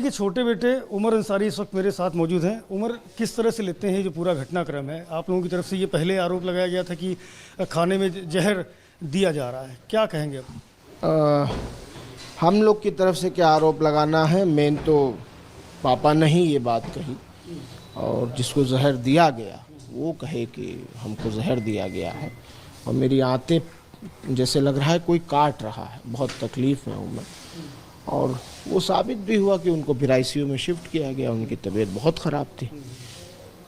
के छोटे बेटे उमर अंसारी इस वक्त मेरे साथ मौजूद हैं। उमर, किस तरह से लेते हैं जो पूरा घटनाक्रम है? आप लोगों की तरफ से ये पहले आरोप लगाया गया था कि खाने में जहर दिया जा रहा है, क्या कहेंगे आप? हम लोग की तरफ से क्या आरोप लगाना है, मेन तो पापा ने ही ये बात कही, और जिसको जहर दिया गया वो कहे कि हमको जहर दिया गया है। और मेरी आंतें जैसे लग रहा है कोई काट रहा है, बहुत तकलीफ़ में हूँ मैं। और वो साबित भी हुआ कि उनको फिर ICU में शिफ्ट किया गया, उनकी तबीयत बहुत ख़राब थी।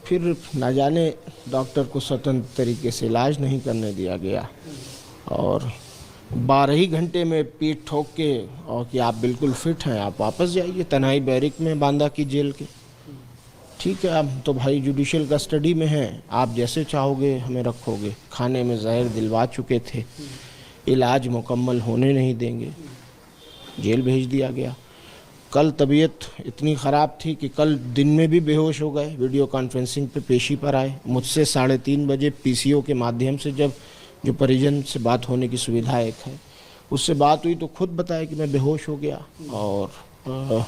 फिर ना जाने डॉक्टर को स्वतंत्र तरीके से इलाज नहीं करने दिया गया, और 12 ही घंटे में पीठ ठोक के और कि आप बिल्कुल फिट हैं, आप वापस जाइए तन्हाई बैरिक में बांदा की जेल के। ठीक है, आप तो भाई जुडिशियल कस्टडी में हैं, आप जैसे चाहोगे हमें रखोगे। खाने में जहर दिलवा चुके थे, इलाज मुकम्मल होने नहीं देंगे, जेल भेज दिया गया। कल तबीयत इतनी ख़राब थी कि कल दिन में भी बेहोश हो गए। वीडियो कॉन्फ्रेंसिंग पे पेशी पर आए मुझसे 3:30 बजे PCO के माध्यम से, जब जो परिजन से बात होने की सुविधा एक है, उससे बात हुई तो खुद बताया कि मैं बेहोश हो गया। और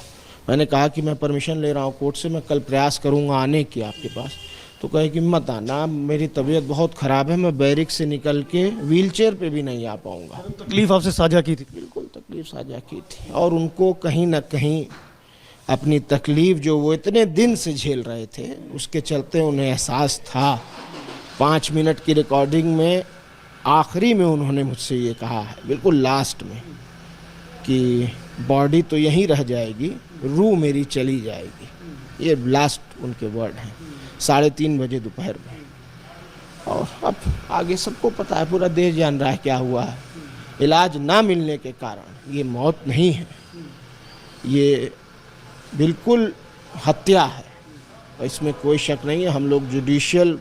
मैंने कहा कि मैं परमिशन ले रहा हूँ कोर्ट से, मैं कल प्रयास करूँगा आने की आपके पास। तो कहे कि मत आना, मेरी तबीयत बहुत ख़राब है, मैं बैरिक से निकल के व्हीलचेयर पे भी नहीं आ पाऊँगा। तकलीफ़ आपसे साझा की थी? बिल्कुल तकलीफ़ साझा की थी, और उनको कहीं ना कहीं अपनी तकलीफ़ जो वो इतने दिन से झेल रहे थे उसके चलते उन्हें एहसास था। 5 मिनट की रिकॉर्डिंग में आखिरी में उन्होंने मुझसे ये कहा है, बिल्कुल लास्ट में, कि बॉडी तो यहीं रह जाएगी, रूह मेरी चली जाएगी। ये लास्ट उनके वर्ड हैं 3:30 बजे दोपहर में। और अब आगे सबको पता है, पूरा देश जान रहा है क्या हुआ है। इलाज ना मिलने के कारण ये मौत नहीं है, ये बिल्कुल हत्या है, और इसमें कोई शक नहीं है। हम लोग जुडिशियल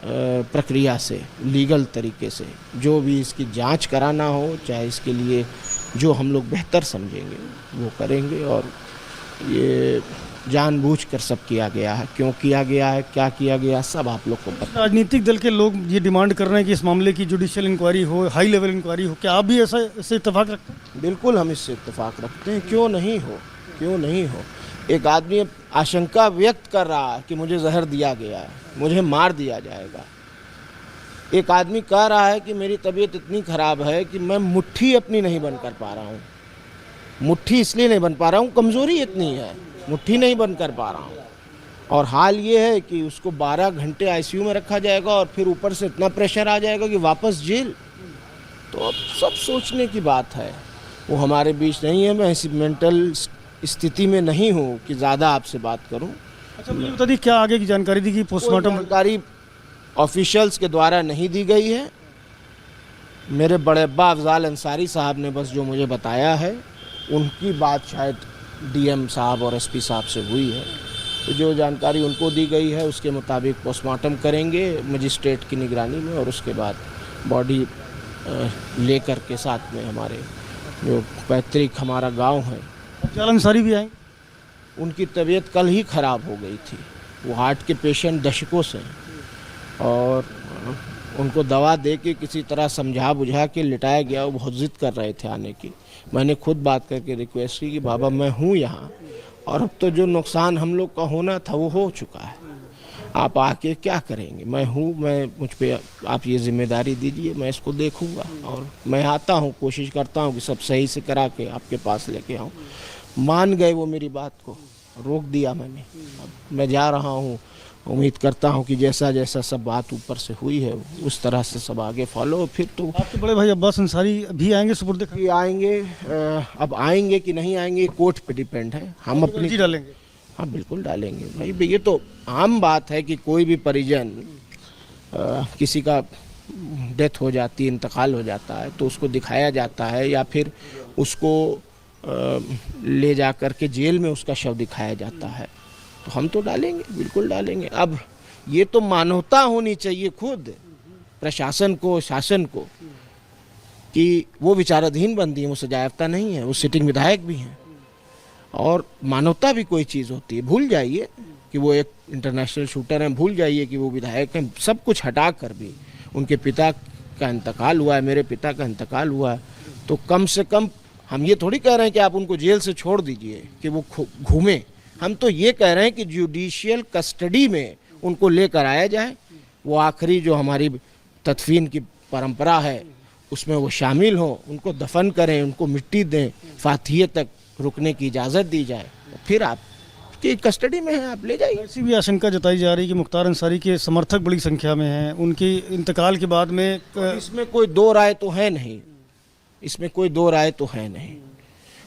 प्रक्रिया से, लीगल तरीके से जो भी इसकी जांच कराना हो, चाहे इसके लिए जो हम लोग बेहतर समझेंगे वो करेंगे। और ये जानबूझकर सब किया गया है, क्यों किया गया है, क्या किया गया, सब आप लोग को पता। राजनीतिक दल के लोग ये डिमांड कर रहे हैं कि इस मामले की जुडिशियल इंक्वायरी हो, हाई लेवल इंक्वायरी हो, क्या आप भी इससे इत्तेफाक रखते हैं? बिल्कुल हम इससे इत्तेफाक रखते हैं, क्यों नहीं हो, क्यों नहीं हो। एक आदमी आशंका व्यक्त कर रहा है कि मुझे जहर दिया गया है, मुझे मार दिया जाएगा। एक आदमी कह रहा है कि मेरी तबीयत इतनी ख़राब है कि मैं मुट्ठी अपनी नहीं बंद कर पा रहा हूँ। मुट्ठी इसलिए नहीं बन पा रहा हूँ, कमज़ोरी इतनी है, मुट्ठी नहीं बंद कर पा रहा हूँ। और हाल ये है कि उसको 12 घंटे ICU में रखा जाएगा, और फिर ऊपर से इतना प्रेशर आ जाएगा कि वापस जेल। तो अब सब सोचने की बात है। वो हमारे बीच नहीं है, मैं ऐसी मेंटल स्थिति में नहीं हूँ कि ज़्यादा आपसे बात करूँ। अच्छा, मुझे बता दी क्या आगे की जानकारी दी कि पोस्टमार्टम? जानकारी ऑफिशियल्स के द्वारा नहीं दी गई है। मेरे बड़े अब्बा अफजाल अंसारी साहब ने बस जो मुझे बताया है, उनकी बात शायद DM साहब और SP साहब से हुई है। तो जो जानकारी उनको दी गई है उसके मुताबिक पोस्टमार्टम करेंगे मजिस्ट्रेट की निगरानी में, और उसके बाद बॉडी लेकर के साथ में हमारे जो पैतृक हमारा गांव है। अफजाल अंसारी भी आए? उनकी तबीयत कल ही ख़राब हो गई थी, वो हार्ट के पेशेंट दशकों से हैं, और उनको दवा दे के किसी तरह समझा बुझा के लिटाया गया। वो बहुत ज़िद कर रहे थे आने की। मैंने खुद बात करके रिक्वेस्ट की कि बाबा मैं हूँ यहाँ, और अब तो जो नुकसान हम लोग का होना था वो हो चुका है, आप आके क्या करेंगे, मैं हूँ, मुझ पे आप ये जिम्मेदारी दीजिए, मैं इसको देखूँगा। और मैं आता हूँ, कोशिश करता हूँ कि सब सही से करा के आपके पास लेके आऊँ। मान गए वो मेरी बात को, रोक दिया मैंने। अब मैं जा रहा हूँ, उम्मीद करता हूँ कि जैसा जैसा सब बात ऊपर से हुई है उस तरह से सब आगे फॉलो। फिर तो आपके बड़े भाई अब्बास अंसारी भी आएंगे सुपुर्द? आएंगे, अब आएंगे कि नहीं आएंगे कोर्ट पे डिपेंड है। हम अपनी जी डालेंगे? हाँ बिल्कुल डालेंगे भाई, ये तो आम बात है कि कोई भी परिजन किसी का डेथ हो जाती है, इंतकाल हो जाता है, तो उसको दिखाया जाता है, या फिर उसको ले जा कर के जेल में उसका शव दिखाया जाता है। तो हम तो डालेंगे, बिल्कुल डालेंगे। अब ये तो मानवता होनी चाहिए खुद प्रशासन को, शासन को, कि वो विचाराधीन बंदी है, वो सजायाफ्ता नहीं है, वो सिटिंग विधायक भी हैं। और मानवता भी कोई चीज़ होती है। भूल जाइए कि वो एक इंटरनेशनल शूटर हैं, भूल जाइए कि वो विधायक हैं, सब कुछ हटा कर भी उनके पिता का इंतकाल हुआ है, मेरे पिता का इंतकाल हुआ है, तो कम से कम हम ये थोड़ी कह रहे हैं कि आप उनको जेल से छोड़ दीजिए कि वो घूमें। हम तो ये कह रहे हैं कि जुडिशियल कस्टडी में उनको लेकर आया जाए, वो आखिरी जो हमारी तदफीन की परंपरा है उसमें वो शामिल हों, उनको दफन करें, उनको मिट्टी दें, फातिहे तक रुकने की इजाज़त दी जाए, फिर आप की कस्टडी में है, आप ले जाइए। ऐसी भी आशंका जताई जा रही है कि मुख्तार अंसारी के समर्थक बड़ी संख्या में हैं, उनके इंतकाल के बाद में इसमें कोई दो राय तो है नहीं, इसमें कोई दो राय तो है नहीं।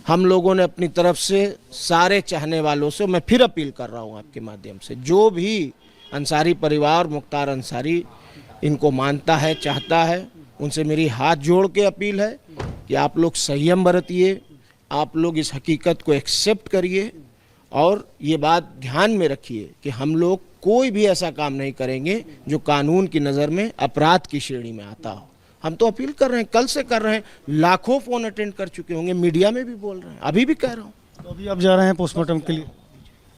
हम लोगों ने अपनी तरफ से सारे चाहने वालों से, मैं फिर अपील कर रहा हूँ आपके माध्यम से, जो भी अंसारी परिवार, मुख्तार अंसारी इनको मानता है, चाहता है, उनसे मेरी हाथ जोड़ के अपील है कि आप लोग संयम बरतिए, आप लोग इस हकीकत को एक्सेप्ट करिए और ये बात ध्यान में रखिए कि हम लोग कोई भी ऐसा काम नहीं करेंगे जो कानून की नज़र में अपराध की श्रेणी में आता हो। हम तो अपील कर रहे हैं, कल से कर रहे हैं, लाखों फ़ोन अटेंड कर चुके होंगे, मीडिया में भी बोल रहे हैं, अभी भी कह रहा हूँ। तो अभी आप जा रहे हैं पोस्टमार्टम के लिए?